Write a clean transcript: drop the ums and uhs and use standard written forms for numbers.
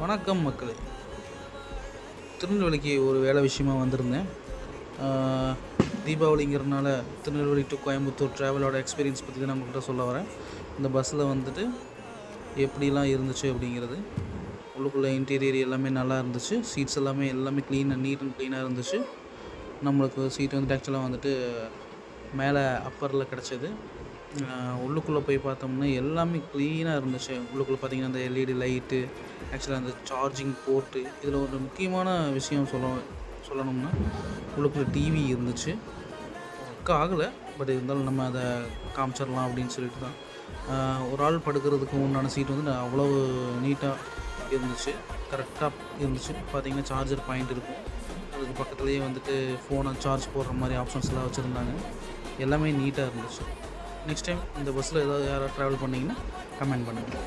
வணக்கம் மக்களே. திருநெல்வேலிக்கு ஒரு வேலை விஷயமா வந்திருந்தேன். தீபாவளிங்கிறதுனால திருநெல்வேலி டு கோயம்புத்தூர் ட்ராவலோட எக்ஸ்பீரியன்ஸ் பற்றி தான் நான் உங்கள்கிட்ட சொல்ல வரேன். இந்த பஸ்ஸில் வந்துட்டு எப்படிலாம் இருந்துச்சு அப்படிங்கிறது. உள்ளுக்குள்ளே இன்டீரியர் எல்லாமே நல்லா இருந்துச்சு. சீட்ஸ் எல்லாமே நீட் அண்ட் க்ளீனாக இருந்துச்சு. நம்மளுக்கு சீட் வந்துட்டு ஆக்சுவலாக வந்துட்டு மேலே அப்பரில் கிடச்சிது. உள்ளுக்குள்ளே போய் பார்த்தோம்னா எல்லாமே க்ளீனாக இருந்துச்சு. உள்ளுக்குள்ளே பார்த்திங்கன்னா அந்த எல்இடி லைட்டு, ஆக்சுவலாக அந்த சார்ஜிங் போர்ட்டு, இதில் ஒரு முக்கியமான விஷயம் சொல்லணும்னா உள்ளுக்குள்ளே டிவி இருந்துச்சு. ஒர்க் ஆகலை, பட் இருந்தாலும் நம்ம அதை காமிச்சிடலாம் அப்படின்னு சொல்லிட்டு தான். ஒரு ஆள் படுக்கிறதுக்கு உண்டான சீட் வந்து அவ்வளவு நீட்டாக இருந்துச்சு, கரெக்டாக இருந்துச்சு. பார்த்திங்கன்னா சார்ஜர் பாயிண்ட் இருக்கும், அதுக்கு பக்கத்துலேயே வந்துட்டு ஃபோனை சார்ஜ் போடுற மாதிரி ஆப்ஷன்ஸ்லாம் வச்சுருந்தாங்க. எல்லாமே நீட்டாக இருந்துச்சு. நெக்ஸ்ட் டைம் இந்த பஸ்ஸில் யாராவது ட்ராவல் பண்ணிங்கன்னா கமெண்ட் பண்ணுங்கள்.